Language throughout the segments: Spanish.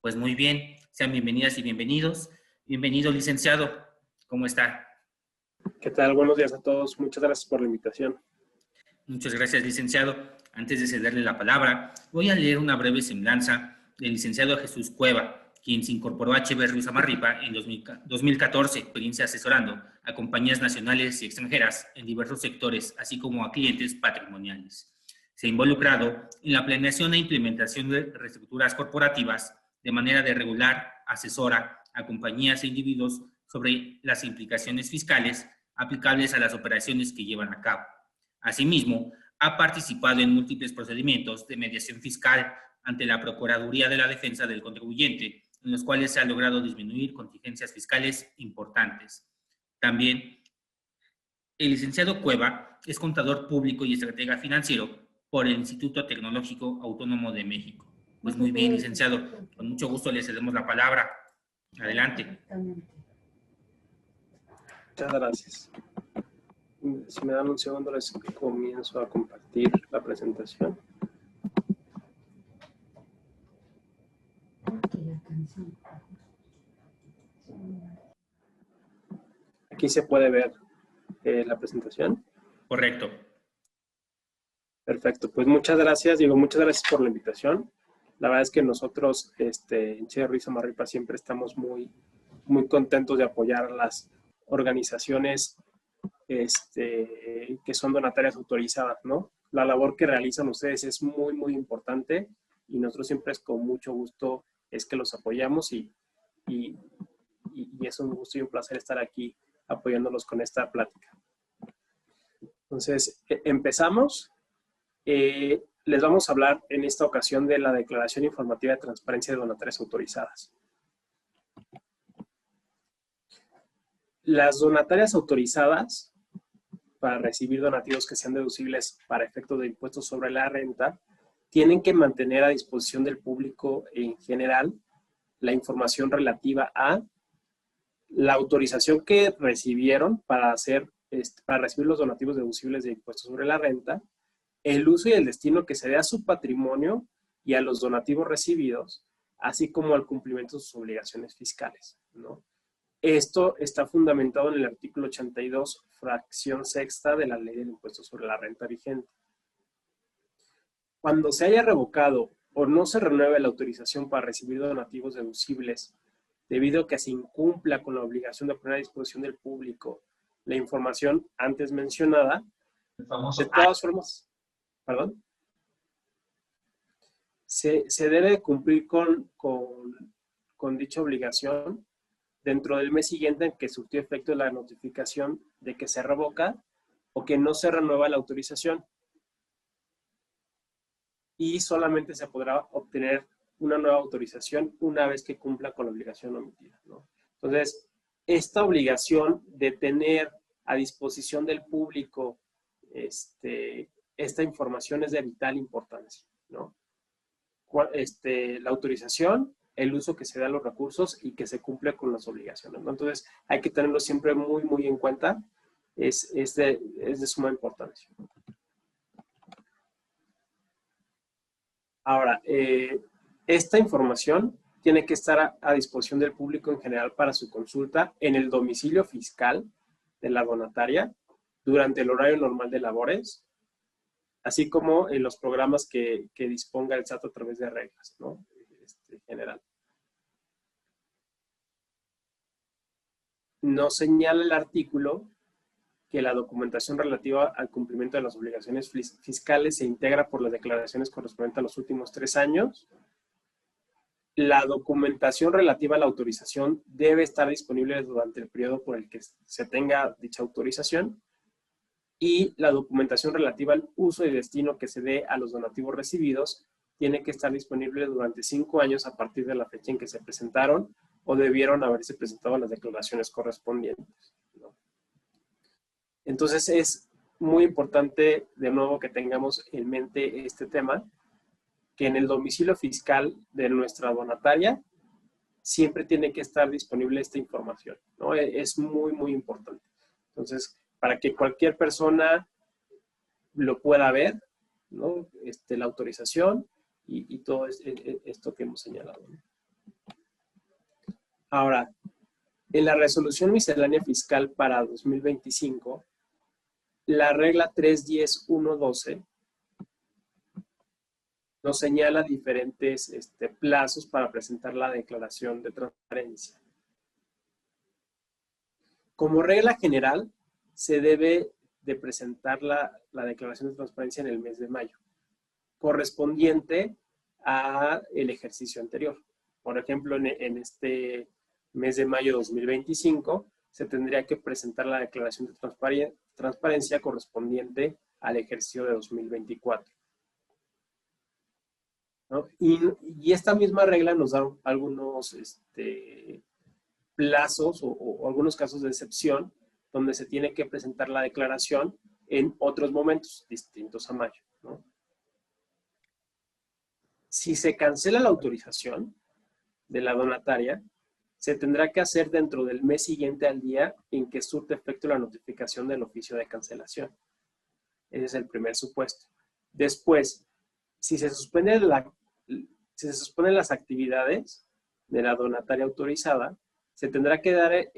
Pues muy bien, sean bienvenidas y bienvenidos. Bienvenido, licenciado. ¿Cómo está? ¿Qué tal? Buenos días a todos. Muchas gracias por la invitación. Muchas gracias, licenciado. Antes de cederle la palabra, voy a leer una breve semblanza del licenciado Jesús Cueva, quien se incorporó a HB Ruiz Amarripa en 2014, experiencia asesorando a compañías nacionales y extranjeras en diversos sectores, así como a clientes patrimoniales. Se ha involucrado en la planeación e implementación de reestructuras corporativas de manera de regular, asesora a compañías e individuos sobre las implicaciones fiscales aplicables a las operaciones que llevan a cabo. Asimismo, ha participado en múltiples procedimientos de mediación fiscal ante la Procuraduría de la Defensa del Contribuyente, en los cuales se ha logrado disminuir contingencias fiscales importantes. También, el licenciado Cueva es contador público y estratega financiero por el Instituto Tecnológico Autónomo de México. Pues muy bien, licenciado, con mucho gusto le cedemos la palabra. Adelante. Muchas gracias. Si me dan un segundo, les comienzo a compartir la presentación. Aquí se puede ver la presentación. Correcto. Perfecto. Pues muchas gracias. Muchas gracias por la invitación. La verdad es que nosotros en HB Ruiz Amarripa siempre estamos muy contentos de apoyar a las organizaciones que son donatarias autorizadas, ¿no? La labor que realizan ustedes es muy importante y nosotros siempre es con mucho gusto es que los apoyamos y es un gusto y un placer estar aquí apoyándolos con esta plática. Entonces, empezamos. Les vamos a hablar en esta ocasión de la Declaración Informativa de Transparencia de Donatarias Autorizadas. Las donatarias autorizadas para recibir donativos que sean deducibles para efectos de impuestos sobre la renta tienen que mantener a disposición del público en general la información relativa a la autorización que recibieron para recibir los donativos deducibles de impuestos sobre la renta, el uso y el destino que se dé a su patrimonio y a los donativos recibidos, así como al cumplimiento de sus obligaciones fiscales, ¿no? Esto está fundamentado en el artículo 82, fracción sexta de la Ley del Impuesto sobre la Renta vigente. Cuando se haya revocado o no se renueve la autorización para recibir donativos deducibles, debido a que se incumpla con la obligación de poner a disposición del público la información antes mencionada, de todas formas, ¿perdón? Se debe cumplir con dicha obligación dentro del mes siguiente en que surtió efecto la notificación de que se revoca o que no se renueva la autorización. Y solamente se podrá obtener una nueva autorización una vez que cumpla con la obligación omitida, ¿no? Entonces, esta obligación de tener a disposición del público esta información es de vital importancia, ¿no? La autorización, el uso que se da a los recursos y que se cumple con las obligaciones, ¿no? Entonces, hay que tenerlo siempre muy en cuenta. Es de suma importancia. Ahora, esta información tiene que estar a disposición del público en general para su consulta en el domicilio fiscal de la donataria durante el horario normal de labores, así como en los programas que disponga el SAT a través de reglas, ¿no? General. Nos señala el artículo que la documentación relativa al cumplimiento de las obligaciones fiscales se integra por las declaraciones correspondientes a los últimos 3 años. La documentación relativa a la autorización debe estar disponible durante el periodo por el que se tenga dicha autorización. Y la documentación relativa al uso y destino que se dé a los donativos recibidos tiene que estar disponible durante 5 años a partir de la fecha en que se presentaron o debieron haberse presentado las declaraciones correspondientes, ¿no? Entonces, es muy importante, de nuevo, que tengamos en mente este tema, que en el domicilio fiscal de nuestra donataria siempre tiene que estar disponible esta información, ¿no? Es muy importante. Entonces, para que cualquier persona lo pueda ver, ¿no? La autorización y todo esto que hemos señalado, ¿no? Ahora, en la resolución miscelánea fiscal para 2025, la regla 310.1.12 nos señala diferentes plazos para presentar la declaración de transparencia. Como regla general, se debe de presentar la declaración de transparencia en el mes de mayo, correspondiente al ejercicio anterior. Por ejemplo, en este mes de mayo de 2025, se tendría que presentar la declaración de transparencia correspondiente al ejercicio de 2024. ¿No? Y esta misma regla nos da algunos plazos o algunos casos de excepción donde se tiene que presentar la declaración en otros momentos distintos a mayo, ¿no? Si se cancela la autorización de la donataria, se tendrá que hacer dentro del mes siguiente al día en que surte efecto la notificación del oficio de cancelación. Ese es el primer supuesto. Después, si se suspenden las actividades de la donataria autorizada, se tendrá que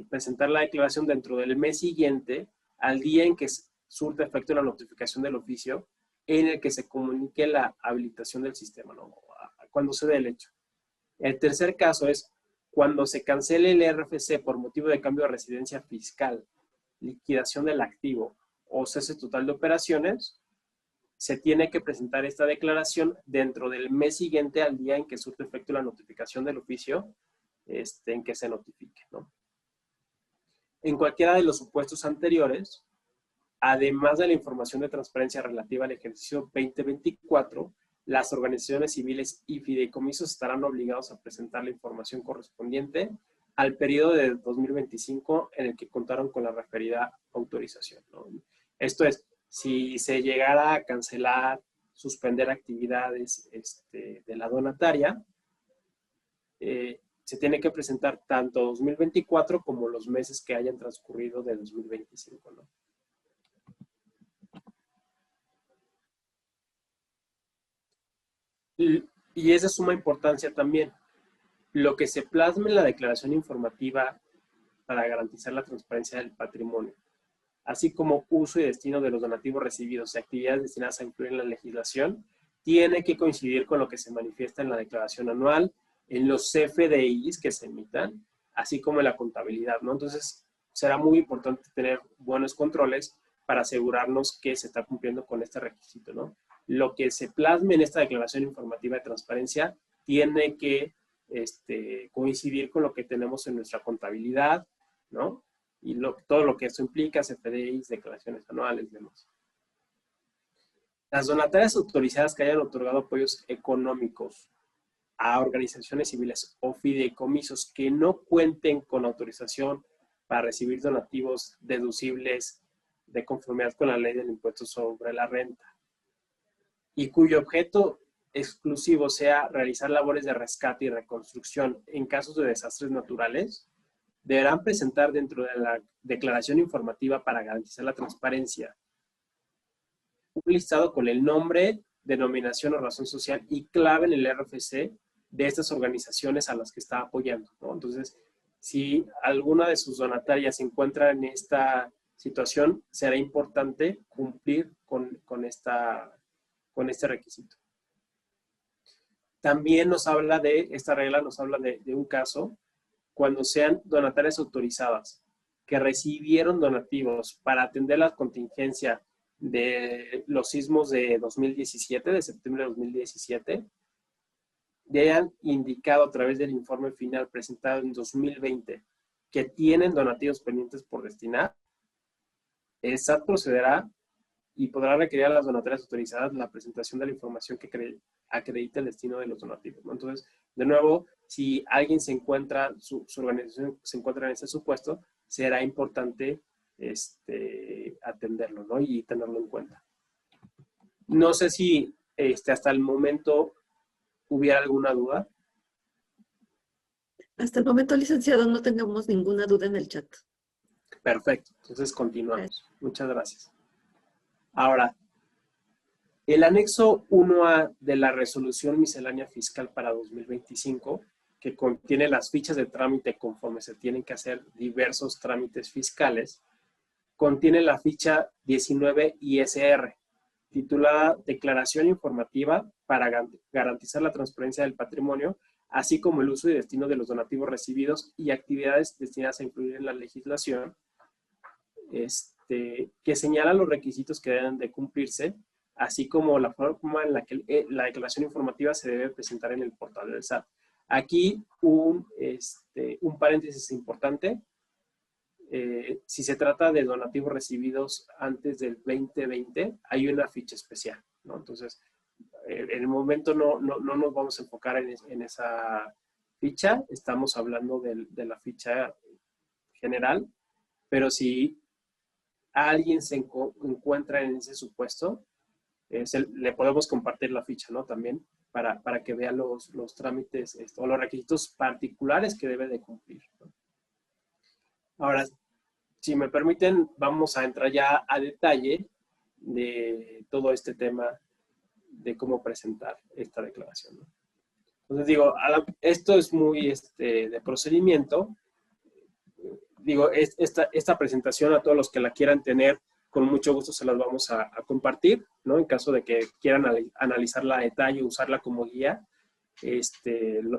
presentar la declaración dentro del mes siguiente al día en que surte efecto la notificación del oficio en el que se comunique la habilitación del sistema, ¿no? Cuando se dé el hecho. El tercer caso es cuando se cancele el RFC por motivo de cambio de residencia fiscal, liquidación del activo o cese total de operaciones, se tiene que presentar esta declaración dentro del mes siguiente al día en que surte efecto la notificación del oficio en que se notifique, ¿no? En cualquiera de los supuestos anteriores, además de la información de transparencia relativa al ejercicio 2024, las organizaciones civiles y fideicomisos estarán obligados a presentar la información correspondiente al periodo de 2025 en el que contaron con la referida autorización, ¿no? Esto es, si se llegara a cancelar, suspender actividades de la donataria, se tiene que presentar tanto 2024 como los meses que hayan transcurrido de 2025, ¿no? Y es de suma importancia también. Lo que se plasma en la declaración informativa para garantizar la transparencia del patrimonio, así como uso y destino de los donativos recibidos y actividades destinadas a incluir en la legislación, tiene que coincidir con lo que se manifiesta en la declaración anual, en los CFDIs que se emitan, así como en la contabilidad, ¿no? Entonces, será muy importante tener buenos controles para asegurarnos que se está cumpliendo con este requisito, ¿no? Lo que se plasme en esta declaración informativa de transparencia tiene que coincidir con lo que tenemos en nuestra contabilidad, ¿no? Y todo lo que eso implica, CFDIs, declaraciones anuales y demás. Las donatarias autorizadas que hayan otorgado apoyos económicos a organizaciones civiles o fideicomisos que no cuenten con autorización para recibir donativos deducibles de conformidad con la ley del impuesto sobre la renta y cuyo objeto exclusivo sea realizar labores de rescate y reconstrucción en casos de desastres naturales, deberán presentar dentro de la declaración informativa para garantizar la transparencia un listado con el nombre, denominación o razón social y clave en el RFC de estas organizaciones a las que está apoyando, ¿no? Entonces, si alguna de sus donatarias se encuentra en esta situación, será importante cumplir con este requisito. También esta regla nos habla de un caso cuando sean donatarias autorizadas que recibieron donativos para atender la contingencia de los sismos de 2017, de septiembre de 2017, hayan indicado a través del informe final presentado en 2020 que tienen donativos pendientes por destinar, el SAT procederá y podrá requerir a las donatarias autorizadas la presentación de la información que acredite el destino de los donativos, ¿no? Entonces, de nuevo, si alguien se encuentra, su organización se encuentra en ese supuesto, será importante atenderlo, ¿no? Y tenerlo en cuenta. No sé si hasta el momento hubiera alguna duda. Hasta el momento, licenciado, no tengamos ninguna duda en el chat. Perfecto, entonces continuamos. Muchas gracias. Ahora, el anexo 1A de la resolución miscelánea fiscal para 2025 que contiene las fichas de trámite conforme se tienen que hacer diversos trámites fiscales, contiene la ficha 19 ISR, titulada Declaración Informativa para garantizar la transparencia del patrimonio, así como el uso y destino de los donativos recibidos y actividades destinadas a influir en la legislación, que señala los requisitos que deben de cumplirse, así como la forma en la que la declaración informativa se debe presentar en el portal del SAT. Aquí un paréntesis importante. Si se trata de donativos recibidos antes del 2020, hay una ficha especial, ¿no? Entonces, en el momento no nos vamos a enfocar en esa ficha, estamos hablando de la ficha general, pero si alguien se encuentra en ese supuesto, le podemos compartir la ficha, ¿no? También para que vea los trámites o los requisitos particulares que debe de cumplir, ¿no? Ahora, si me permiten, vamos a entrar ya a detalle de todo este tema de cómo presentar esta declaración, ¿no? Entonces, digo, esto es muy de procedimiento. Digo, esta presentación a todos los que la quieran tener, con mucho gusto se las vamos a compartir, ¿no? En caso de que quieran analizarla a detalle, usarla como guía,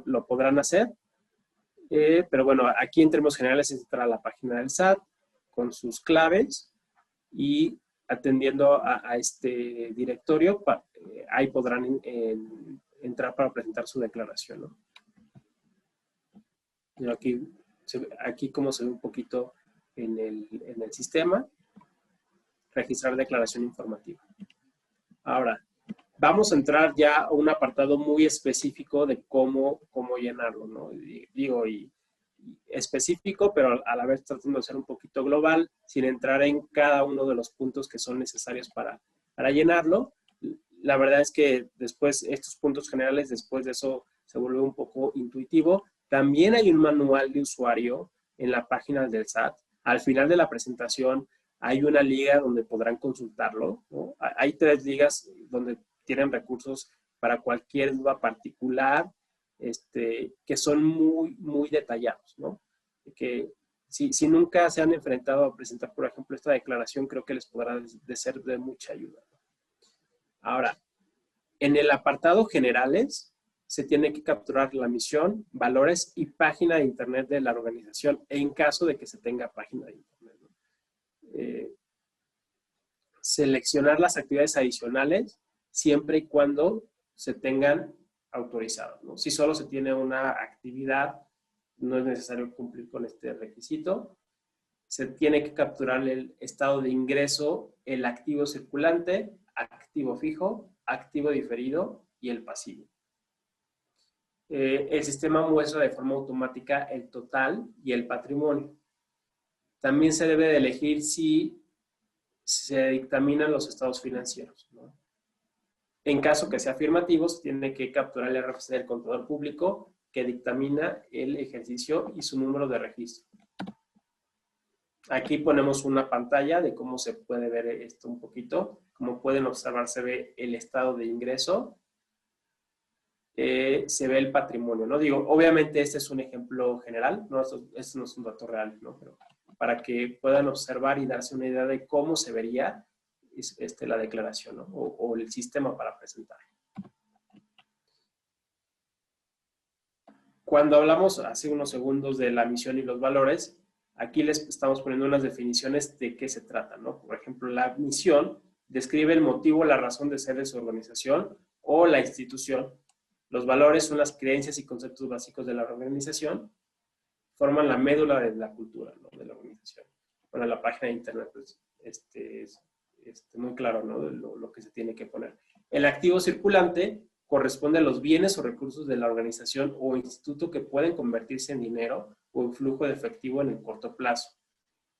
lo podrán hacer. Pero bueno, aquí en términos generales entra a la página del SAT con sus claves y atendiendo a este directorio, ahí podrán entrar para presentar su declaración, ¿no? Y aquí como se ve un poquito en el sistema, registrar declaración informativa. Ahora, vamos a entrar ya a un apartado muy específico de cómo llenarlo, ¿no? Digo, y específico, pero a la vez tratando de ser un poquito global, sin entrar en cada uno de los puntos que son necesarios para llenarlo. La verdad es que después, estos puntos generales, después de eso se vuelve un poco intuitivo. También hay un manual de usuario en la página del SAT. Al final de la presentación hay una liga donde podrán consultarlo, ¿no? Hay 3 ligas donde tienen recursos para cualquier duda particular, que son muy, muy detallados, ¿no? Que si nunca se han enfrentado a presentar, por ejemplo, esta declaración, creo que les podrá ser de mucha ayuda. Ahora, en el apartado generales, se tiene que capturar la misión, valores y página de internet de la organización, en caso de que se tenga página de internet, ¿no? Seleccionar las actividades adicionales siempre y cuando se tengan autorizados, ¿no? Si solo se tiene una actividad, no es necesario cumplir con este requisito. Se tiene que capturar el estado de ingreso, el activo circulante, activo fijo, activo diferido y el pasivo. El sistema muestra de forma automática el total y el patrimonio. También se debe de elegir si se dictaminan los estados financieros, ¿no? En caso que sea afirmativo, se tiene que capturar el RFC del contador público que dictamina el ejercicio y su número de registro. Aquí ponemos una pantalla de cómo se puede ver esto un poquito. Como pueden observar, se ve el estado de ingreso, se ve el patrimonio, ¿no? Digo, obviamente este es un ejemplo general, ¿no? Esto no es un dato real, ¿no? Pero para que puedan observar y darse una idea de cómo se vería la declaración, ¿no? O el sistema para presentar. Cuando hablamos hace unos segundos de la misión y los valores, aquí les estamos poniendo unas definiciones de qué se trata, ¿no? Por ejemplo, la misión describe el motivo, la razón de ser de su organización o la institución. Los valores son las creencias y conceptos básicos de la organización, forman la médula de la cultura, ¿no? De la organización. Bueno, la página de internet pues, es muy claro, ¿no? De lo que se tiene que poner. El activo circulante corresponde a los bienes o recursos de la organización o instituto que pueden convertirse en dinero o en flujo de efectivo en el corto plazo,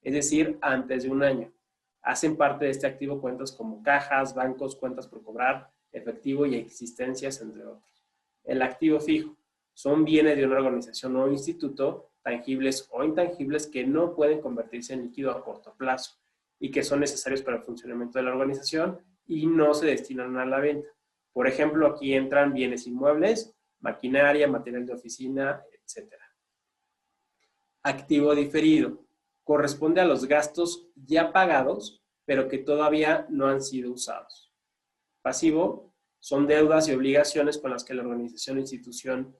es decir, antes de un año. Hacen parte de este activo cuentas como cajas, bancos, cuentas por cobrar, efectivo y existencias, entre otros. El activo fijo son bienes de una organización o instituto, tangibles o intangibles, que no pueden convertirse en líquido a corto plazo y que son necesarios para el funcionamiento de la organización y no se destinan a la venta. Por ejemplo, aquí entran bienes inmuebles maquinaria, material de oficina, etc. Activo diferido. Corresponde a los gastos ya pagados, pero que todavía no han sido usados. Pasivo son deudas y obligaciones con las que la organización o institución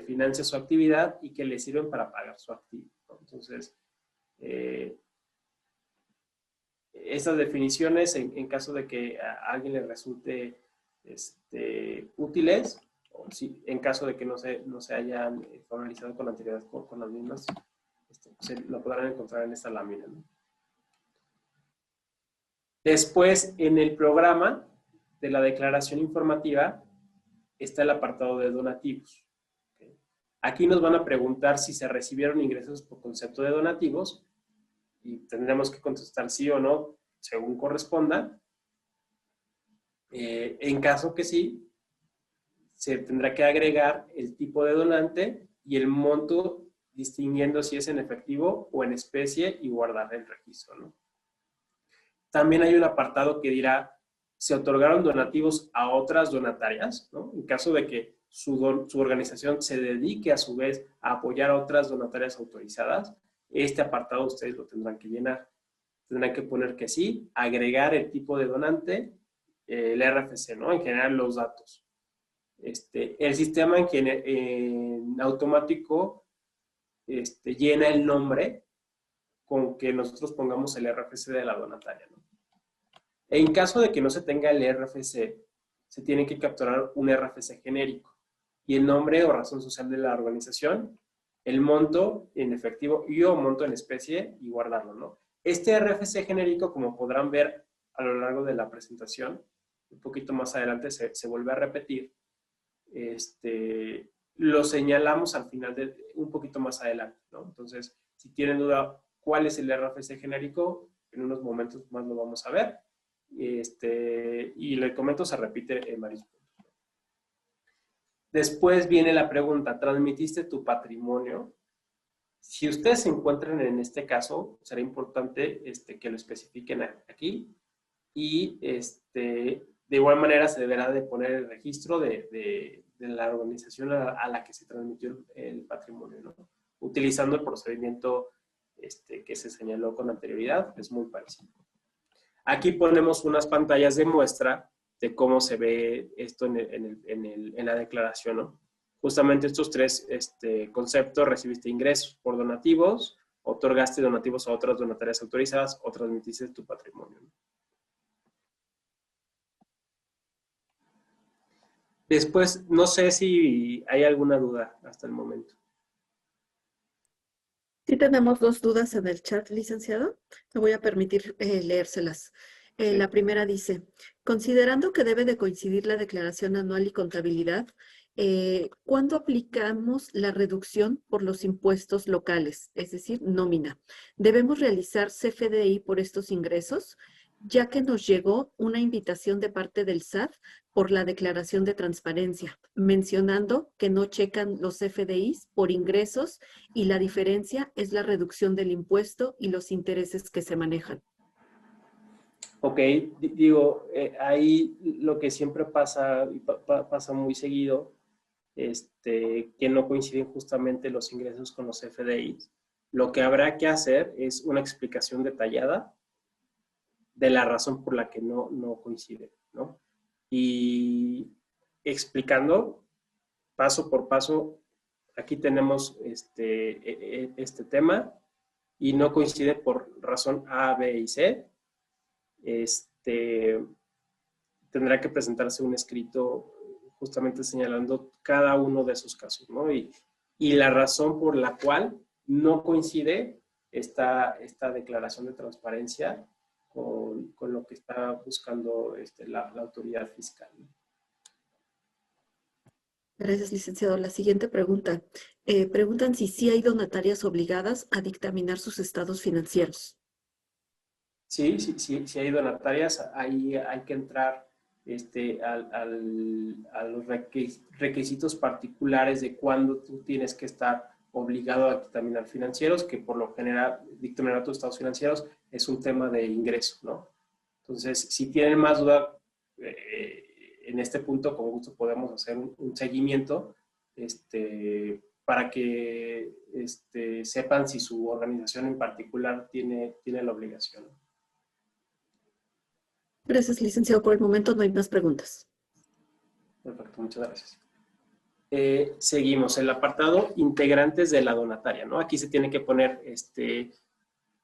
financia su actividad y que le sirven para pagar su activo, ¿no? Entonces, estas definiciones, en caso de que a alguien le resulte útiles, o si, en caso de que no se hayan formalizado con anterioridad con las mismas, lo podrán encontrar en esta lámina, ¿no? Después, en el programa de la declaración informativa, está el apartado de donativos. ¿Okay? Aquí nos van a preguntar si se recibieron ingresos por concepto de donativos y tendremos que contestar sí o no, según corresponda. En caso que sí, se tendrá que agregar el tipo de donante y el monto, distinguiendo si es en efectivo o en especie y guardar el registro, ¿no? También hay un apartado que dirá, se otorgaron donativos a otras donatarias, ¿no? En caso de que su organización se dedique a su vez a apoyar a otras donatarias autorizadas, este apartado ustedes lo tendrán que llenar. Tendrán que poner que sí, agregar el tipo de donante, el RFC, ¿no? En general los datos. El sistema en automático llena el nombre con que nosotros pongamos el RFC de la donataria, ¿no? En caso de que no se tenga el RFC, se tiene que capturar un RFC genérico y el nombre o razón social de la organización, el monto en efectivo y o monto en especie y guardarlo, ¿no? Este RFC genérico, como podrán ver a lo largo de la presentación, un poquito más adelante se vuelve a repetir, lo señalamos al final, un poquito más adelante, ¿no? Entonces, si tienen duda cuál es el RFC genérico, en unos momentos más lo vamos a ver. Y les comento, se repite en varios puntos. Después viene la pregunta, ¿transmitiste tu patrimonio? Si ustedes se encuentran en este caso, será importante que lo especifiquen aquí y de igual manera se deberá de poner el registro de la organización a la que se transmitió el patrimonio, ¿no? Utilizando el procedimiento que se señaló con anterioridad, es muy parecido. Aquí ponemos unas pantallas de muestra de cómo se ve esto en la declaración, ¿no? Justamente estos tres conceptos: recibiste ingresos por donativos, otorgaste donativos a otras donatarias autorizadas o transmitiste tu patrimonio, ¿no? Después, no sé si hay alguna duda hasta el momento. Sí tenemos dos dudas en el chat, licenciado. Me voy a permitir leérselas. Sí. La primera dice, considerando que debe de coincidir la declaración anual y contabilidad, ¿cuándo aplicamos la reducción por los impuestos locales, es decir, nómina? ¿Debemos realizar CFDI por estos ingresos? Ya que nos llegó una invitación de parte del SAT por la declaración de transparencia, mencionando que no checan los CFDIs por ingresos y la diferencia es la reducción del impuesto y los intereses que se manejan. Ok, digo, ahí lo que siempre pasa, y pasa muy seguido, que no coinciden justamente los ingresos con los CFDIs. Lo que habrá que hacer es una explicación detallada de la razón por la que no coincide, ¿no? Y explicando paso por paso, aquí tenemos este tema y no coincide por razón A, B y C. Tendrá que presentarse un escrito justamente señalando cada uno de esos casos, ¿no? Y la razón por la cual no coincide esta declaración de transparencia con lo que está buscando la autoridad fiscal, ¿no? Gracias, licenciado. La siguiente pregunta. Preguntan si sí hay donatarias obligadas a dictaminar sus estados financieros. Sí hay donatarias. Ahí hay que entrar a los requisitos particulares de cuándo tú tienes que estar obligado a dictaminar financieros, que por lo general dictaminar tus estados financieros es un tema de ingreso, ¿no? Entonces, si tienen más duda, en este punto, con gusto, podemos hacer un seguimiento para que sepan si su organización en particular tiene la obligación. Gracias, licenciado. Por el momento no hay más preguntas. Perfecto, muchas gracias. Seguimos. El apartado integrantes de la donataria, ¿no? Aquí se tiene que poner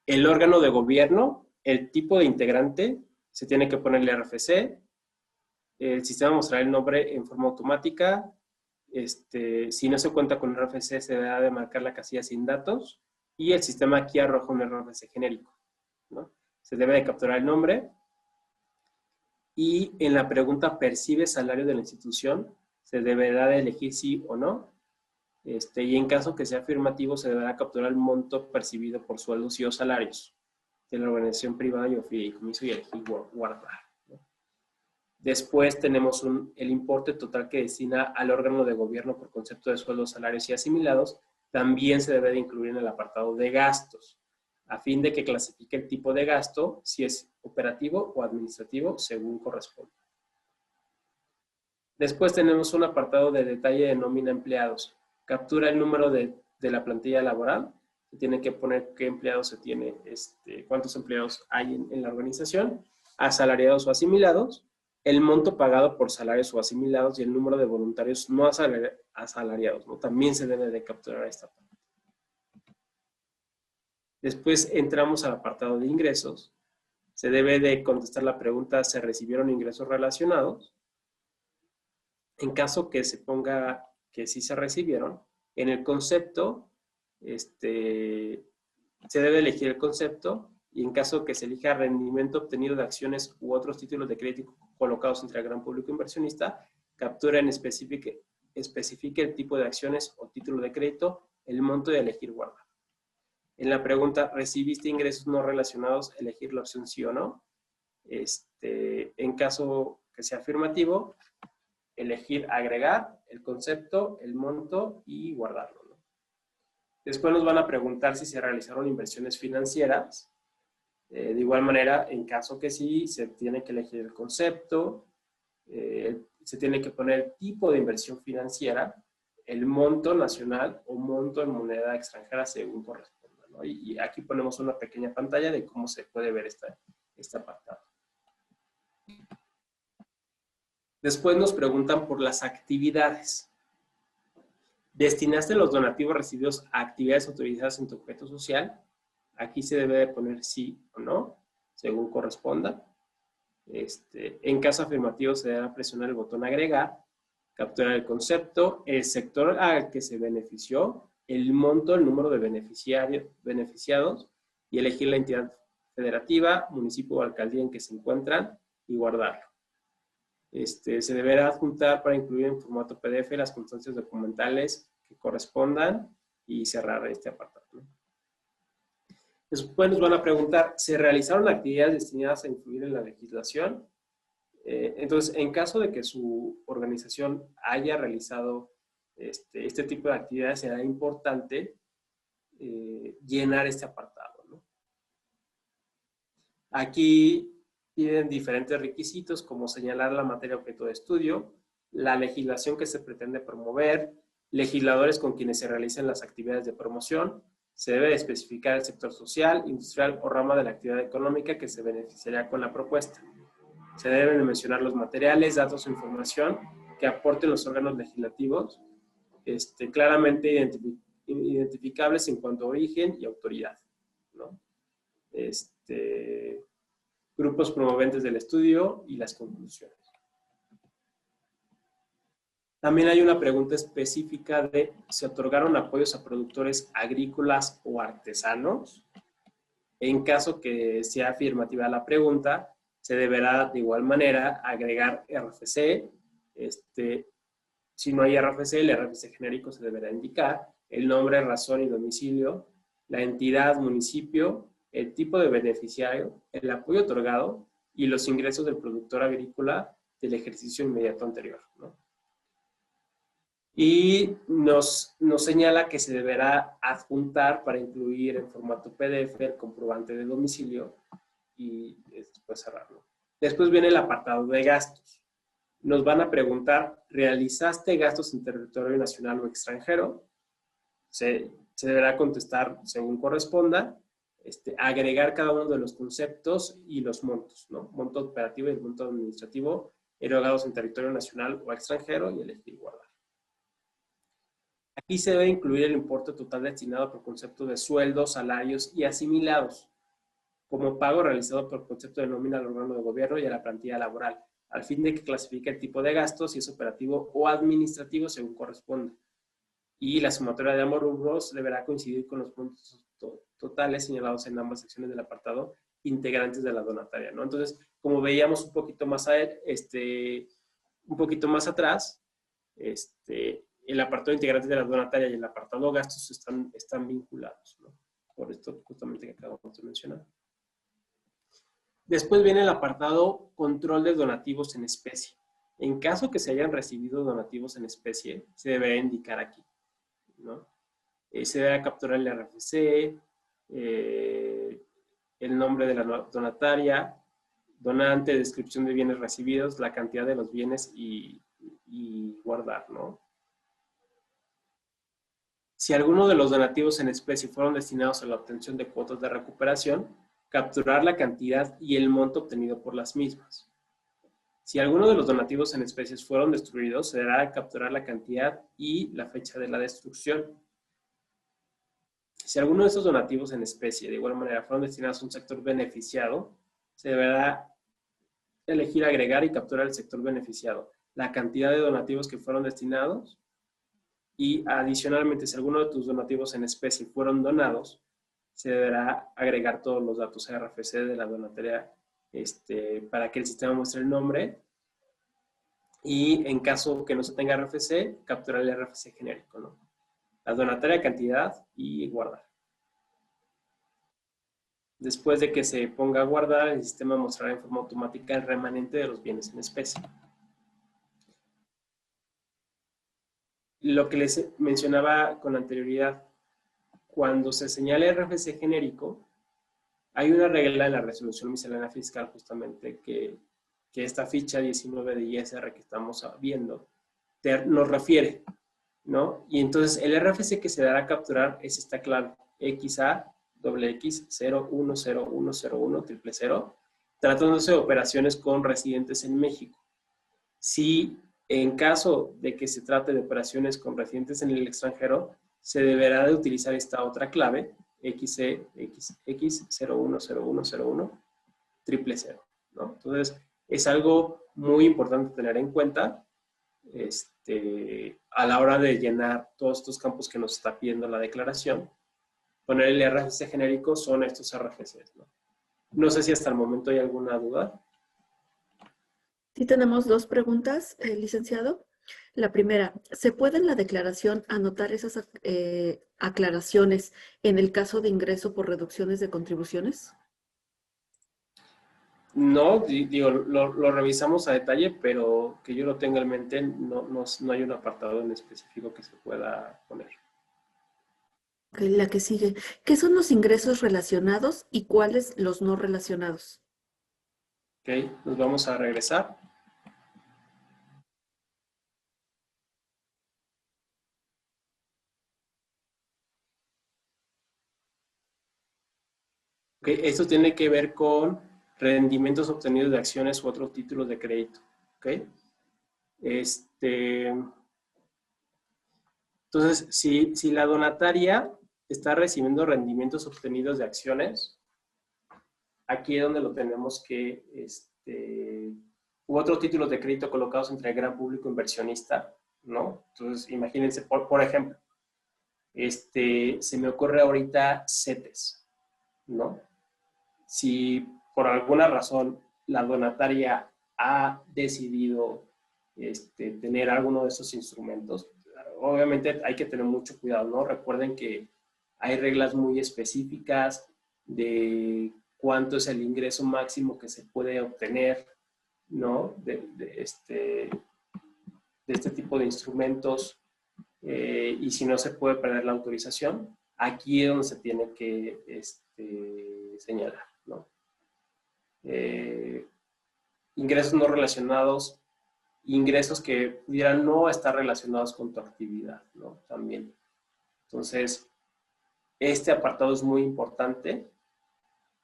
el órgano de gobierno, el tipo de integrante, se tiene que poner el RFC, el sistema mostrará el nombre en forma automática. Si no se cuenta con RFC, se deberá de marcar la casilla sin datos y el sistema aquí arroja un RFC genérico, ¿no? Se debe de capturar el nombre y en la pregunta ¿percibe salario de la institución? Se deberá de elegir sí o no. Y en caso que sea afirmativo, se deberá capturar el monto percibido por sueldos y o salarios de la organización privada y o fideicomiso y elegir guardar. Después tenemos el importe total que destina al órgano de gobierno por concepto de sueldos, salarios y asimilados. También se debe de incluir en el apartado de gastos, a fin de que clasifique el tipo de gasto, si es operativo o administrativo, según corresponde. Después tenemos un apartado de detalle de nómina empleados. Captura el número de la plantilla laboral. Se tiene que poner qué empleados se tiene, cuántos empleados hay en la organización, asalariados o asimilados, el monto pagado por salarios o asimilados y el número de voluntarios no asalariados, ¿no? También se debe de capturar esta parte. Después entramos al apartado de ingresos. Se debe de contestar la pregunta, ¿se recibieron ingresos relacionados? En caso que se ponga que sí se recibieron, en el concepto, se debe elegir el concepto y en caso que se elija rendimiento obtenido de acciones u otros títulos de crédito colocados entre el gran público inversionista, captura en especifique el tipo de acciones o título de crédito, el monto y elegir guardar. En la pregunta, ¿recibiste ingresos no relacionados? Elegir la opción sí o no. En caso que sea afirmativo, elegir agregar el concepto, el monto y guardarlo, ¿no? Después nos van a preguntar si se realizaron inversiones financieras. De igual manera, en caso que sí, se tiene que elegir el concepto, se tiene que poner el tipo de inversión financiera, el monto nacional o monto en moneda extranjera según corresponda, ¿no? Y aquí ponemos una pequeña pantalla de cómo se puede ver este apartado. Después nos preguntan por las actividades. ¿Destinaste los donativos recibidos a actividades autorizadas en tu objeto social? Aquí se debe de poner sí o no, según corresponda. En caso afirmativo se debe presionar el botón agregar, capturar el concepto, el sector al que se benefició, el monto, el número de beneficiados y elegir la entidad federativa, municipio o alcaldía en que se encuentran y guardarlo. Se deberá adjuntar para incluir en formato PDF las constancias documentales que correspondan y cerrar este apartado, ¿no? Después nos van a preguntar, ¿se realizaron actividades destinadas a influir en la legislación? Entonces, en caso de que su organización haya realizado este tipo de actividades, será importante llenar este apartado, ¿no? Aquí tienen diferentes requisitos, como señalar la materia objeto de estudio, la legislación que se pretende promover, legisladores con quienes se realicen las actividades de promoción. Se debe de especificar el sector social, industrial o rama de la actividad económica que se beneficiaría con la propuesta. Se deben de mencionar los materiales, datos o información que aporten los órganos legislativos, claramente identificables en cuanto a origen y autoridad, ¿no? Grupos promoventes del estudio y las conclusiones. También hay una pregunta específica de ¿se otorgaron apoyos a productores agrícolas o artesanos? En caso que sea afirmativa la pregunta, se deberá de igual manera agregar RFC. Si no hay RFC, el RFC genérico se deberá indicar, el nombre, razón y domicilio, la entidad, municipio, el tipo de beneficiario, el apoyo otorgado y los ingresos del productor agrícola del ejercicio inmediato anterior, ¿no? Y nos señala que se deberá adjuntar para incluir en formato PDF el comprobante de domicilio y después cerrarlo. Después viene el apartado de gastos. nos van a preguntar, ¿realizaste gastos en territorio nacional o extranjero? Se deberá contestar según corresponda, agregar cada uno de los conceptos y los montos, ¿no? Monto operativo y el monto administrativo erogados en territorio nacional o extranjero y elegir guardar. Aquí se debe incluir el importe total destinado por concepto de sueldos, salarios y asimilados, como pago realizado por concepto de nómina al órgano de gobierno y a la plantilla laboral, al fin de que clasifique el tipo de gasto, si es operativo o administrativo, según corresponda. Y la sumatoria de ambos rubros deberá coincidir con los puntos totales señalados en ambas secciones del apartado integrantes de la donataria, ¿no? Entonces, como veíamos un poquito más atrás, el apartado integrantes de la donataria y el apartado gastos están vinculados, ¿no? Por esto justamente que acabamos de mencionar. Después viene el apartado control de donativos en especie. En caso que se hayan recibido donativos en especie, se deberá indicar aquí, ¿no? Se debe capturar el RFC, el nombre de la donataria, donante, descripción de bienes recibidos, la cantidad de los bienes y guardar, ¿no? Si alguno de los donativos en especie fueron destinados a la obtención de cuotas de recuperación, capturar la cantidad y el monto obtenido por las mismas. Si alguno de los donativos en especies fueron destruidos, se deberá capturar la cantidad y la fecha de la destrucción. Si alguno de estos donativos en especie de igual manera fueron destinados a un sector beneficiado, se deberá elegir agregar y capturar el sector beneficiado, la cantidad de donativos que fueron destinados y adicionalmente si alguno de tus donativos en especie fueron donados, se deberá agregar todos los datos RFC de la donataria para que el sistema muestre el nombre y en caso que no se tenga RFC, capturar el RFC genérico, ¿no? La donataria, cantidad y guardar. Después de que se ponga a guardar, el sistema mostrará en forma automática el remanente de los bienes en especie. Lo que les mencionaba con anterioridad, cuando se señala RFC genérico, hay una regla en la resolución miscelánea fiscal justamente que esta ficha 19 de ISR que estamos viendo nos refiere, ¿no? Y entonces el RFC que se dará a capturar es esta clave, XA XX0101010000, tratándose de operaciones con residentes en México. Si en caso de que se trate de operaciones con residentes en el extranjero, se deberá de utilizar esta otra clave, XX0101010000, ¿no? Entonces, es algo muy importante tener en cuenta a la hora de llenar todos estos campos que nos está pidiendo la declaración. Poner el RFC genérico son estos RFCs, ¿no? No sé si hasta el momento hay alguna duda. Sí, tenemos dos preguntas, licenciado. La primera, ¿se puede en la declaración anotar esas aclaraciones en el caso de ingreso por reducciones de contribuciones? No, digo, lo revisamos a detalle, pero que yo lo tenga en mente, no hay un apartado en específico que se pueda poner. Okay, la que sigue. ¿Qué son los ingresos relacionados y cuáles los no relacionados? Ok, nos vamos a regresar. Ok, esto tiene que ver con rendimientos obtenidos de acciones u otros títulos de crédito. Ok. Entonces, si la donataria está recibiendo rendimientos obtenidos de acciones, aquí es donde lo tenemos que, u otros títulos de crédito colocados entre el gran público inversionista, ¿no? Entonces, imagínense, por ejemplo, se me ocurre ahorita CETES, ¿no? Si por alguna razón la donataria ha decidido tener alguno de esos instrumentos, obviamente hay que tener mucho cuidado, ¿no? Recuerden que hay reglas muy específicas de cuánto es el ingreso máximo que se puede obtener, ¿no? De este tipo de instrumentos y si no se puede perder la autorización, aquí es donde se tiene que señalar, ¿no? Ingresos no relacionados ingresos que pudieran no estar relacionados con tu actividad, ¿no? También. Entonces, este apartado es muy importante,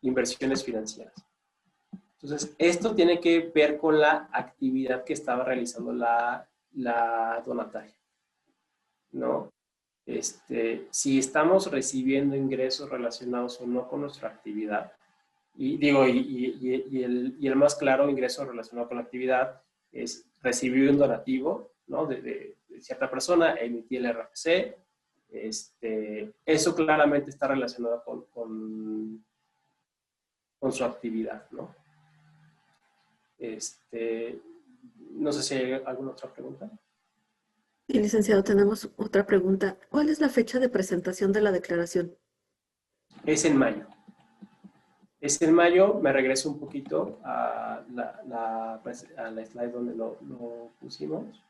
inversiones financieras. Entonces, esto tiene que ver con la actividad que estaba realizando la donataria, ¿no? Si estamos recibiendo ingresos relacionados o no con nuestra actividad, y el más claro ingreso relacionado con la actividad es recibir un donativo, ¿no? de cierta persona, emitir el RFC, eso claramente está relacionado con su actividad, ¿no? No sé si hay alguna otra pregunta. Y licenciado, tenemos otra pregunta. ¿Cuál es la fecha de presentación de la declaración? Es en mayo. Es en mayo, me regreso un poquito a la slide donde lo pusimos.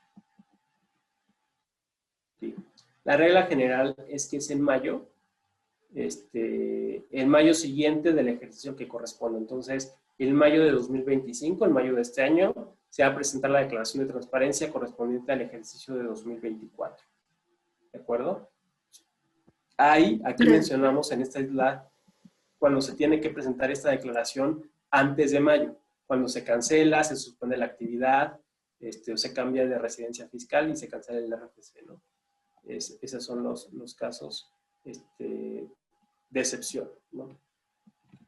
Sí. La regla general es que es en mayo, el mayo siguiente del ejercicio que corresponde. Entonces, el mayo de 2025, el mayo de este año, se va a presentar la declaración de transparencia correspondiente al ejercicio de 2024. ¿De acuerdo? Aquí mencionamos en esta isla cuando se tiene que presentar esta declaración antes de mayo, cuando se cancela, se suspende la actividad, o se cambia de residencia fiscal y se cancela el RFC, ¿no? Esos son los casos de excepción, ¿no?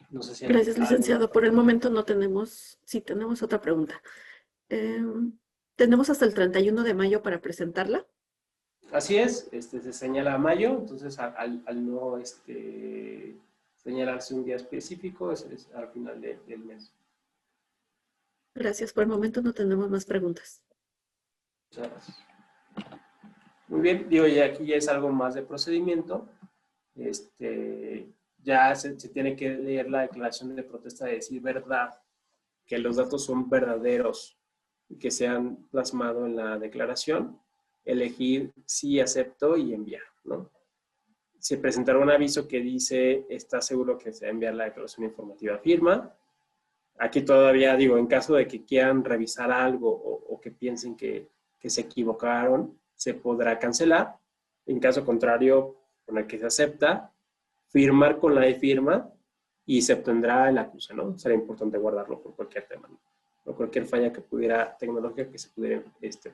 No sé si Gracias, licenciado. Por el momento no tenemos, sí tenemos otra pregunta. ¿Tenemos hasta el 31 de mayo para presentarla? Así es, se señala mayo, entonces al no señalarse un día específico, es al final del mes. Gracias. Por el momento no tenemos más preguntas. Muchas gracias. Muy bien, digo, y aquí ya es algo más de procedimiento. Ya se tiene que leer la declaración de protesta de decir verdad, que los datos son verdaderos y que se han plasmado en la declaración, elegir sí acepto y enviar, ¿no? Se presentará un aviso que dice, ¿está seguro que se va a enviar la declaración informativa firma? Aquí todavía digo, en caso de que quieran revisar algo o que piensen que se equivocaron, se podrá cancelar. En caso contrario, con el que se acepta, firmar con la e-firma y se obtendrá el acuse, ¿no? Será importante guardarlo por cualquier tema, ¿no? O cualquier falla que pudiera, tecnológica que se pudiera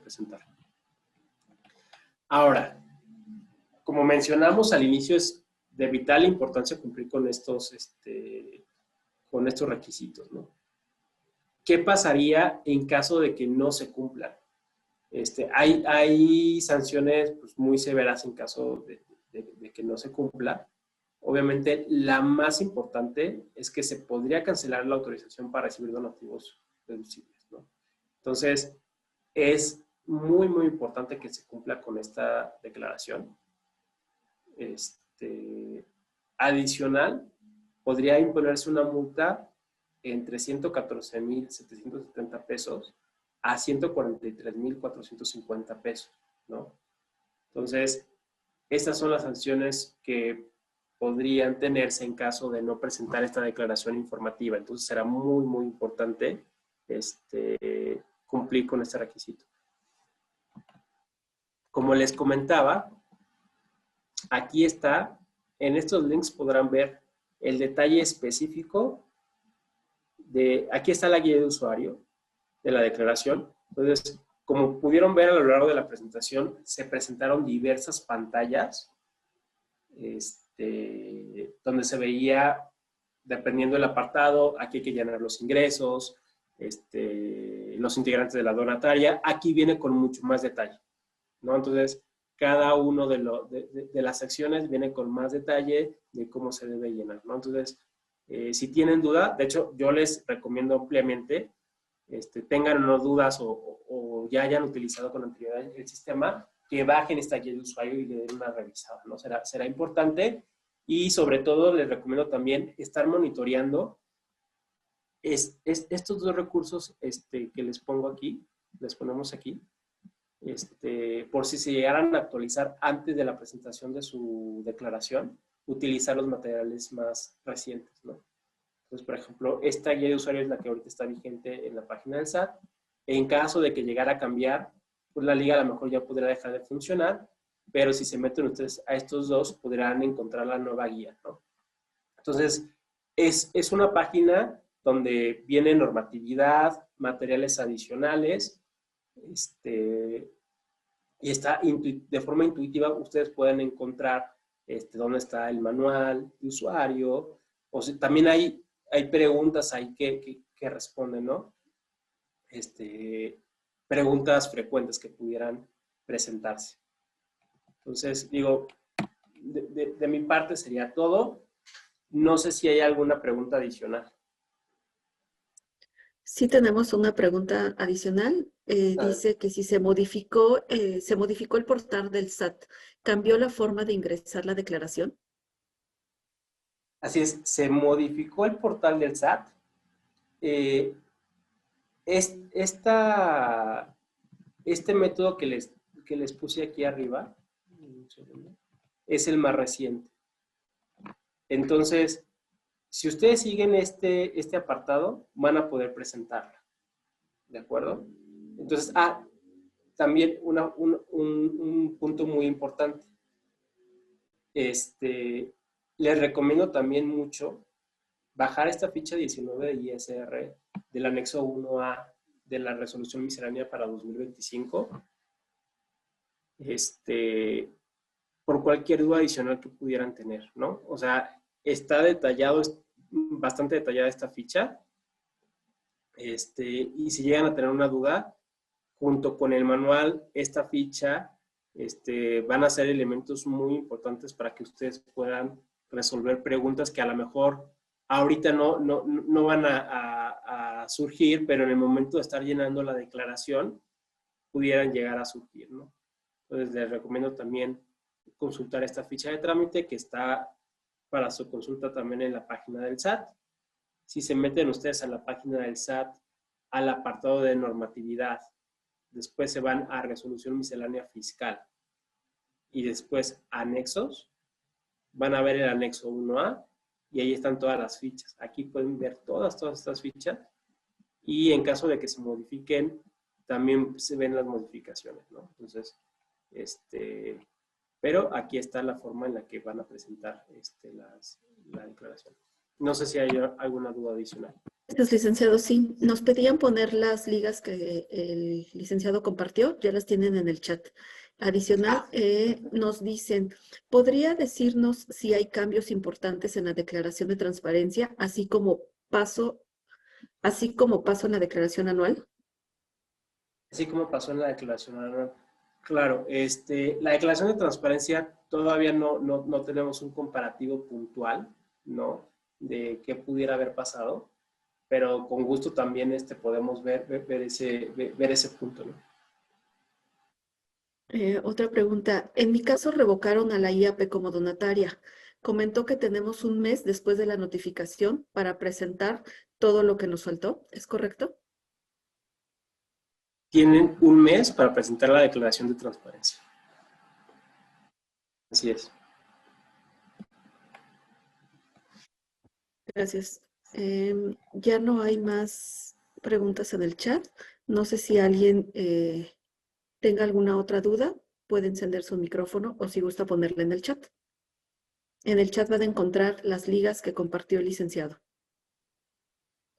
presentar. Ahora, como mencionamos al inicio, es de vital importancia cumplir con estos requisitos, ¿no? ¿Qué pasaría en caso de que no se cumplan? Hay sanciones pues, muy severas en caso de que no se cumpla. Obviamente, la más importante es que se podría cancelar la autorización para recibir donativos deducibles, ¿no? Entonces, es muy, muy importante que se cumpla con esta declaración. Adicional, podría imponerse una multa entre 114,770 pesos a 143,450 pesos, ¿no? Entonces, estas son las sanciones que podrían tenerse en caso de no presentar esta declaración informativa. Entonces, será muy, muy importante cumplir con este requisito. Como les comentaba, aquí está, en estos links podrán ver el detalle específico aquí está la guía de usuario de la declaración. Entonces, como pudieron ver a lo largo de la presentación, se presentaron diversas pantallas donde se veía, dependiendo del apartado, aquí hay que llenar los ingresos, los integrantes de la donataria. Aquí viene con mucho más detalle, ¿no? Entonces, cada uno de las secciones viene con más detalle de cómo se debe llenar, ¿no? Entonces, si tienen duda, de hecho, yo les recomiendo ampliamente, tengan o no dudas o ya hayan utilizado con anterioridad el sistema, que bajen esta guía de usuario y le den una revisada, ¿no? Será importante y sobre todo les recomiendo también estar monitoreando estos dos recursos que les pongo aquí, les ponemos aquí, por si se llegaran a actualizar antes de la presentación de su declaración, utilizar los materiales más recientes, ¿no? Entonces, por ejemplo, esta guía de usuario es la que ahorita está vigente en la página del SAT. En caso de que llegara a cambiar, pues la liga a lo mejor ya podrá dejar de funcionar, pero si se meten ustedes a estos dos, podrán encontrar la nueva guía, ¿no? Entonces, es una página donde viene normatividad, materiales adicionales, y está de forma intuitiva, ustedes pueden encontrar dónde está el manual de usuario, o si, también hay preguntas ahí que responden, ¿no? Preguntas frecuentes que pudieran presentarse. Entonces, digo, de mi parte sería todo. No sé si hay alguna pregunta adicional. Sí tenemos una pregunta adicional. Dice que si se modificó el portal del SAT, ¿cambió la forma de ingresar la declaración? Así es, se modificó el portal del SAT. Este método que les puse aquí arriba es el más reciente. Entonces, si ustedes siguen este apartado, van a poder presentarla. ¿De acuerdo? Entonces, también un punto muy importante. Les recomiendo también mucho bajar esta ficha 19 de ISR del anexo 1A de la resolución miscelánea para 2025. Por cualquier duda adicional que pudieran tener, ¿no? O sea, está detallado, es bastante detallada esta ficha. Y si llegan a tener una duda, junto con el manual, esta ficha van a ser elementos muy importantes para que ustedes puedan resolver preguntas que a lo mejor ahorita no van a surgir, pero en el momento de estar llenando la declaración pudieran llegar a surgir, ¿no? Entonces les recomiendo también consultar esta ficha de trámite que está para su consulta también en la página del SAT. Si se meten ustedes a la página del SAT, al apartado de normatividad, después se van a resolución miscelánea fiscal y después anexos, van a ver el anexo 1A y ahí están todas las fichas. Aquí pueden ver todas estas fichas y en caso de que se modifiquen, también se ven las modificaciones, ¿no? Entonces, pero aquí está la forma en la que van a presentar la declaración. No sé si hay alguna duda adicional. Gracias, licenciado. Sí, nos pedían poner las ligas que el licenciado compartió, ya las tienen en el chat. Adicional, nos dicen, ¿podría decirnos si hay cambios importantes en la declaración de transparencia, así como paso en la declaración anual? Así como pasó en la declaración anual. Claro, la declaración de transparencia todavía no tenemos un comparativo puntual, ¿no? De qué pudiera haber pasado, pero con gusto también podemos ver ese punto, ¿no? Otra pregunta. En mi caso revocaron a la IAP como donataria. Comentó que tenemos un mes después de la notificación para presentar todo lo que nos faltó. ¿Es correcto? Tienen un mes para presentar la declaración de transparencia. Así es. Gracias. Ya no hay más preguntas en el chat. No sé si alguien tenga alguna otra duda. Puede encender su micrófono o si gusta ponerla en el chat. En el chat van a encontrar las ligas que compartió el licenciado.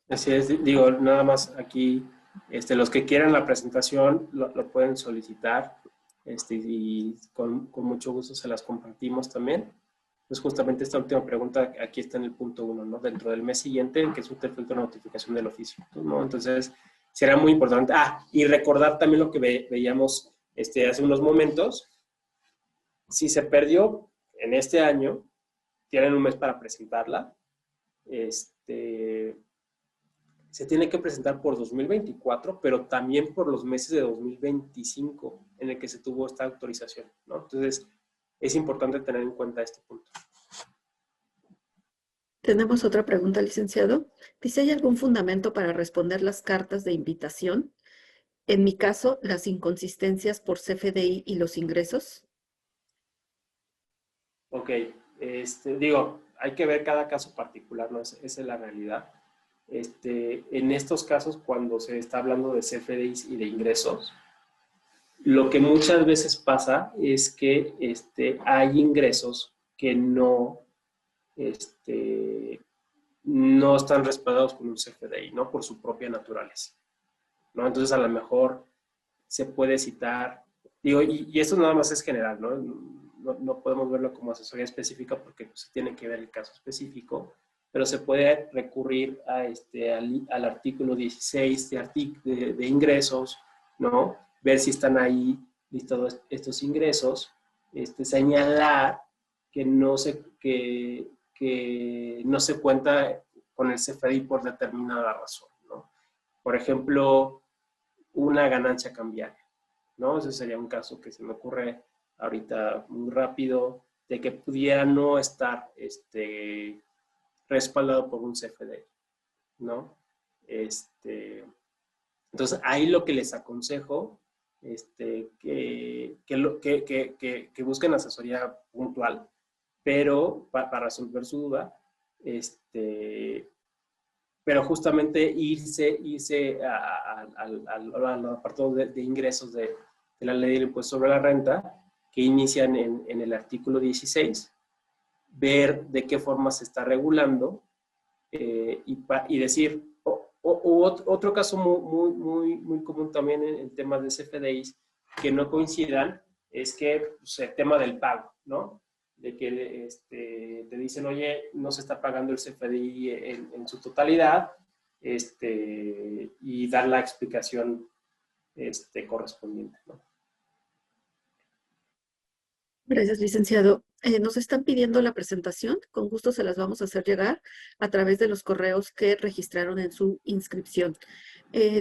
Así es. Digo, nada más aquí, los que quieran la presentación lo pueden solicitar y con mucho gusto se las compartimos también. Pues justamente esta última pregunta aquí está en el punto 1, ¿no? Dentro del mes siguiente, que es un efecto de notificación del oficio, ¿no? Entonces, será muy importante. Y recordar también lo que veíamos hace unos momentos. Si se perdió en este año, tienen un mes para presentarla. Se tiene que presentar por 2024, pero también por los meses de 2025 en el que se tuvo esta autorización, ¿no? Entonces, es importante tener en cuenta este punto. Tenemos otra pregunta, licenciado. Dice, ¿hay algún fundamento para responder las cartas de invitación? En mi caso, las inconsistencias por CFDI y los ingresos. Ok, digo, hay que ver cada caso particular, ¿no? Esa es la realidad. en estos casos, cuando se está hablando de CFDIs y de ingresos, lo que muchas veces pasa es que hay ingresos que no están respaldados con un CFDI, ¿no? Por su propia naturaleza, ¿no? Entonces, a lo mejor se puede citar, digo, y esto nada más es general, ¿no? No podemos verlo como asesoría específica porque pues, tiene que ver el caso específico, pero se puede recurrir al artículo 16 de ingresos, ¿no? Ver si están ahí listados estos ingresos, señalar que no se cuenta con el CFDI por determinada razón, ¿no? Por ejemplo, una ganancia cambiaria, ¿no? Ese sería un caso que se me ocurre ahorita muy rápido, de que pudiera no estar respaldado por un CFDI, ¿no? Entonces, ahí lo que les aconsejo, que busquen asesoría puntual, pero para resolver su duda, pero justamente irse al apartado de ingresos de la ley del impuesto sobre la renta, que inician en el artículo 16, ver de qué forma se está regulando y decir, otro caso muy común también en temas de CFDIs que no coincidan, es que pues, el tema del pago, ¿no? De que te dicen, oye, no se está pagando el CFDI en su totalidad, y dar la explicación correspondiente, ¿no? Gracias, licenciado. Nos están pidiendo la presentación. Con gusto se las vamos a hacer llegar a través de los correos que registraron en su inscripción.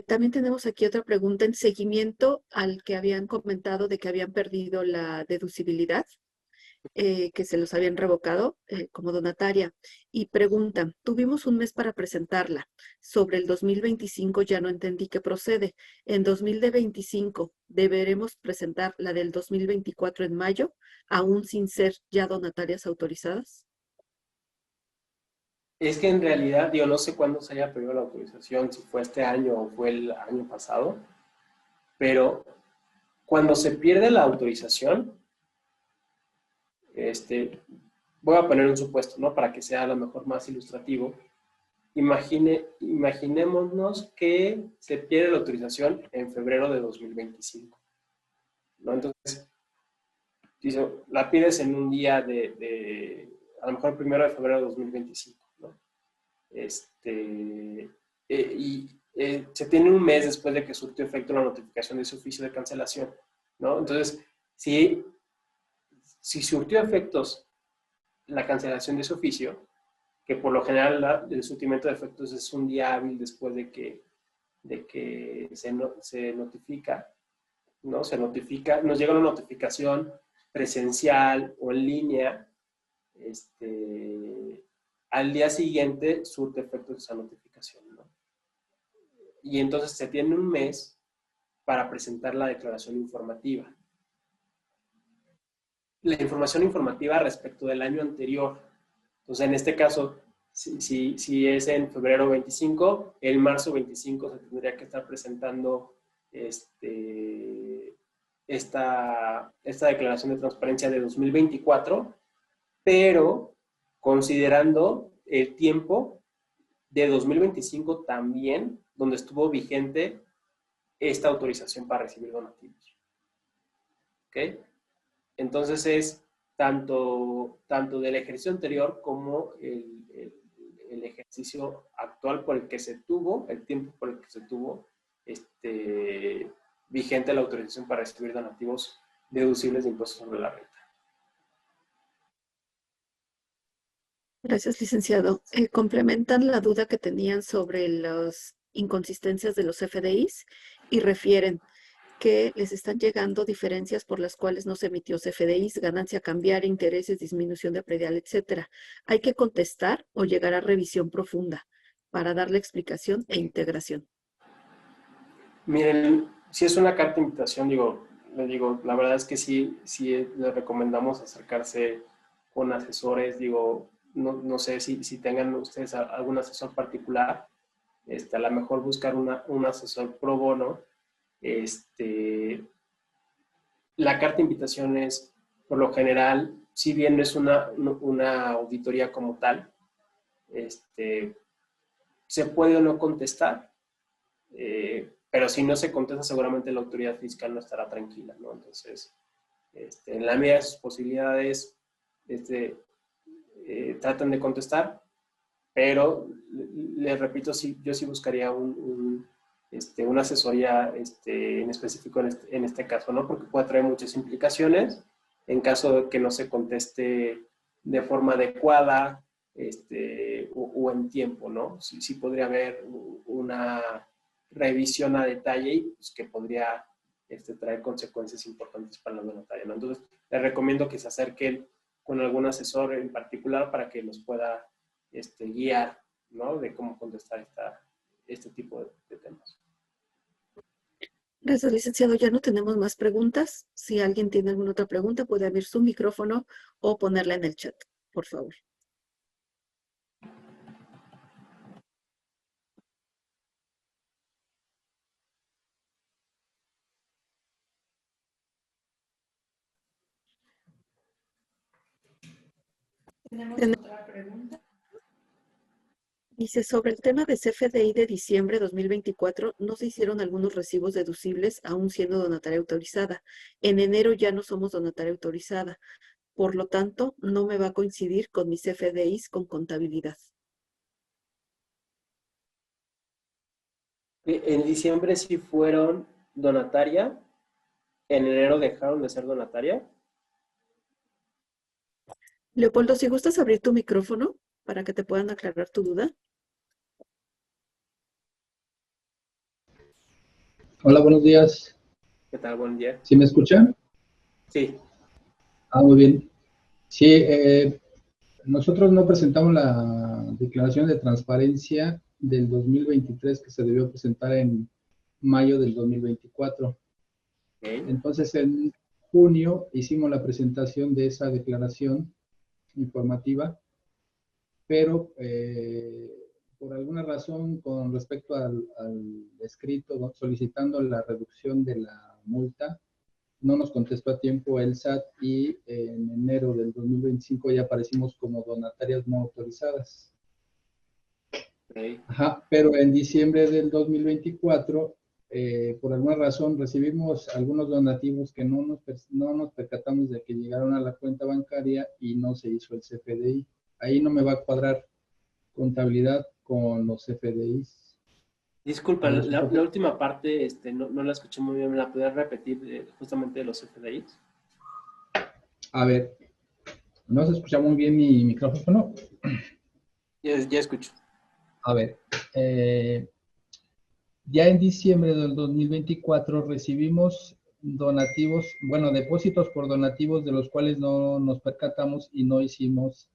También tenemos aquí otra pregunta en seguimiento al que habían comentado de que habían perdido la deducibilidad, que se los habían revocado como donataria. Y preguntan, tuvimos un mes para presentarla. Sobre el 2025 ya no entendí qué procede. En 2025 deberemos presentar la del 2024 en mayo, aún sin ser ya donatarias autorizadas. Es que en realidad, yo no sé cuándo se haya pedido la autorización, si fue este año o fue el año pasado, pero cuando se pierde la autorización, voy a poner un supuesto, ¿no? Para que sea a lo mejor más ilustrativo. Imaginémonos que se pierde la autorización en febrero de 2025, ¿no? Entonces, la pides en un día a lo mejor el 1 de febrero de 2025, ¿no? Se tiene un mes después de que surtió efecto la notificación de ese oficio de cancelación, ¿no? Entonces, si surtió efectos la cancelación de ese oficio, que por lo general el surtimiento de efectos es un día hábil después de que se notifica, ¿no? Nos llega una notificación presencial o en línea, al día siguiente surte efectos esa notificación, ¿no? Y entonces se tiene un mes para presentar la declaración informativa. La información informativa respecto del año anterior. Entonces, en este caso, si es en febrero 25, el marzo 25 se tendría que estar presentando esta declaración de transparencia de 2024, pero considerando el tiempo de 2025 también, donde estuvo vigente esta autorización para recibir donativos. ¿Ok? Entonces es tanto del ejercicio anterior como el ejercicio actual por el que se tuvo, el tiempo por el que se tuvo vigente la autorización para recibir donativos deducibles de impuestos sobre la renta. Gracias, licenciado. Complementan la duda que tenían sobre las inconsistencias de los FDIs y refieren que les están llegando diferencias por las cuales no se emitió CFDIs, ganancia cambiaria, intereses, disminución de predial, etcétera. ¿Hay que contestar o llegar a revisión profunda para darle explicación e integración? Miren, si es una carta de invitación, le digo, la verdad es que sí les recomendamos acercarse con asesores, no sé si tengan ustedes algún asesor particular, a lo mejor buscar un asesor pro bono. La carta de invitación es, por lo general, si bien no es una auditoría como tal, se puede o no contestar, pero si no se contesta, seguramente la autoridad fiscal no estará tranquila, ¿no? Entonces, en la medida de sus posibilidades, tratan de contestar, pero les repito, yo sí buscaría una asesoría en específico en este caso, ¿no? Porque puede traer muchas implicaciones en caso de que no se conteste de forma adecuada o en tiempo, ¿no? Sí podría haber una revisión a detalle y pues, que podría traer consecuencias importantes para la donataria, ¿no? Entonces, les recomiendo que se acerquen con algún asesor en particular para que los pueda guiar, ¿no? De cómo contestar este tipo de temas. Gracias, licenciado. Ya no tenemos más preguntas. Si alguien tiene alguna otra pregunta, puede abrir su micrófono o ponerla en el chat, por favor. Tenemos otra pregunta. Dice, sobre el tema de CFDI de diciembre 2024, no se hicieron algunos recibos deducibles aún siendo donataria autorizada. En enero ya no somos donataria autorizada. Por lo tanto, no me va a coincidir con mis CFDIs con contabilidad. En diciembre sí fueron donataria, en enero dejaron de ser donataria. Leopoldo, si gustas abrir tu micrófono para que te puedan aclarar tu duda. Hola, buenos días. ¿Qué tal? Buen día. ¿Sí me escuchan? Sí. Muy bien. Sí, nosotros no presentamos la declaración de transparencia del 2023 que se debió presentar en mayo del 2024. Okay. Entonces, en junio hicimos la presentación de esa declaración informativa, pero por alguna razón con respecto al escrito solicitando la reducción de la multa, no nos contestó a tiempo el SAT y en enero del 2025 ya aparecimos como donatarias no autorizadas. Okay. Ajá, pero en diciembre del 2024, por alguna razón, recibimos algunos donativos que no nos percatamos de que llegaron a la cuenta bancaria y no se hizo el CFDI. Ahí no me va a cuadrar contabilidad con los CFDIs. Disculpa, la última parte no la escuché muy bien. ¿Me la podías repetir justamente de los CFDIs? A ver, ¿no se escucha muy bien mi micrófono? Ya escucho. A ver, ya en diciembre del 2024 recibimos donativos, bueno, depósitos por donativos de los cuales no nos percatamos y no hicimos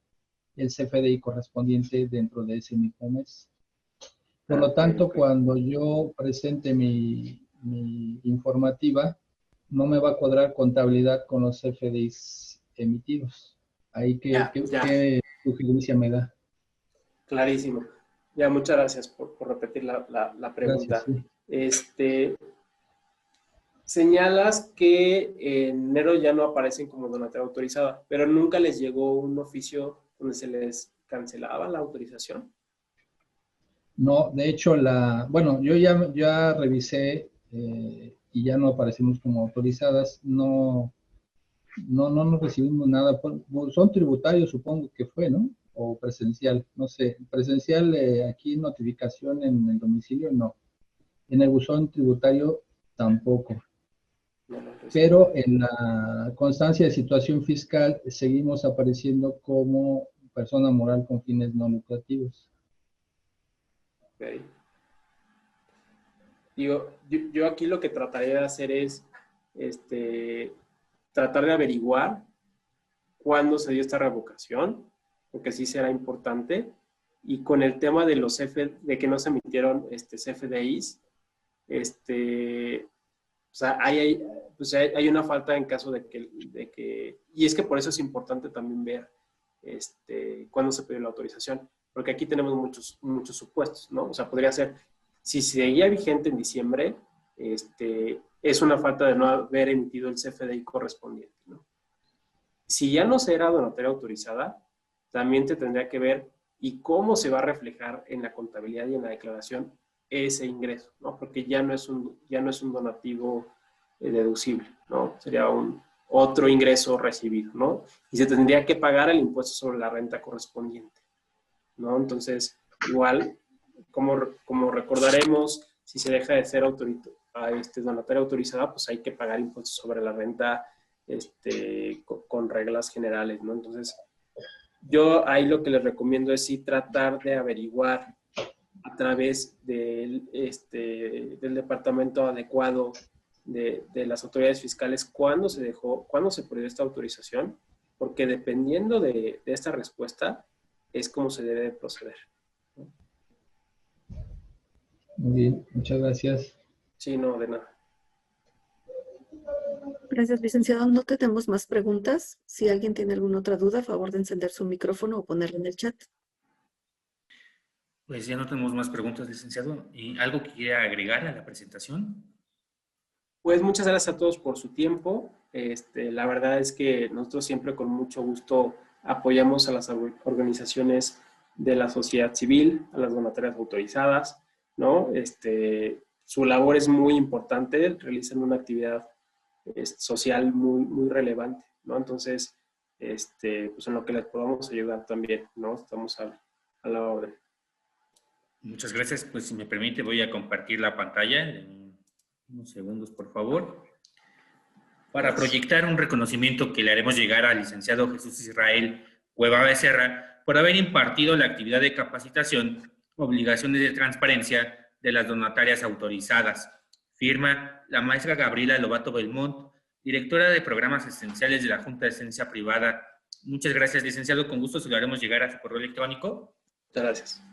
el CFDI correspondiente dentro de ese mismo mes. Por lo tanto, cuando yo presente mi informativa, no me va a cuadrar contabilidad con los CFDIs emitidos. Ahí, ¿qué sugerencia me da? Clarísimo. Ya, muchas gracias por repetir la pregunta. Gracias, sí. Señalas que en enero ya no aparecen como donataria autorizada, pero nunca les llegó un oficio donde se les cancelaba la autorización. No, de hecho, bueno, yo ya revisé y ya no aparecimos como autorizadas, no nos recibimos nada, son tributarios supongo que fue, ¿no? O presencial, no sé, presencial aquí notificación en el domicilio, no. En el buzón tributario tampoco. Pero en la constancia de situación fiscal seguimos apareciendo como persona moral con fines no lucrativos. Okay. Yo aquí lo que trataría de hacer es tratar de averiguar cuándo se dio esta revocación, porque sí será importante. Y con el tema de de que no se emitieron CFDIs, o sea, hay una falta en caso de que, y es que por eso es importante también ver cuándo se pidió la autorización. porque aquí tenemos muchos supuestos, ¿no? O sea, podría ser, si seguía vigente en diciembre, es una falta de no haber emitido el CFDI correspondiente, ¿no? Si ya no será donataria autorizada, también te tendría que ver y cómo se va a reflejar en la contabilidad y en la declaración ese ingreso, ¿no? Porque ya no es un donativo deducible, ¿no? Sería otro ingreso recibido, ¿no? Y se tendría que pagar el impuesto sobre la renta correspondiente, ¿no? Entonces, igual, como recordaremos, si se deja de ser donataria autorizada, pues hay que pagar impuestos sobre la renta con reglas generales, ¿no? Entonces, yo ahí lo que les recomiendo es sí tratar de averiguar a través del departamento adecuado de las autoridades fiscales cuándo se perdió esta autorización, porque dependiendo de esta respuesta es cómo se debe proceder. Muy bien, muchas gracias. Sí, no, de nada. Gracias, licenciado. No tenemos más preguntas. Si alguien tiene alguna otra duda, a favor de encender su micrófono o ponerlo en el chat. Pues ya no tenemos más preguntas, licenciado. ¿Y algo que quiera agregar a la presentación? Pues muchas gracias a todos por su tiempo. La verdad es que nosotros siempre con mucho gusto apoyamos a las organizaciones de la sociedad civil, a las donatarias autorizadas, ¿no? Su labor es muy importante, realizan una actividad social muy relevante, ¿no? Entonces, pues en lo que les podamos ayudar también, ¿no? Estamos a la orden. Muchas gracias. Pues si me permite, voy a compartir la pantalla en unos segundos, por favor, para proyectar un reconocimiento que le haremos llegar al licenciado Jesús Israel Cueva Becerra por haber impartido la actividad de capacitación, obligaciones de transparencia de las donatarias autorizadas. Firma la maestra Gabriela Lobato Belmont, directora de programas esenciales de la Junta de Ciencia Privada. Muchas gracias, licenciado. Con gusto se lo haremos llegar a su correo electrónico. Muchas gracias.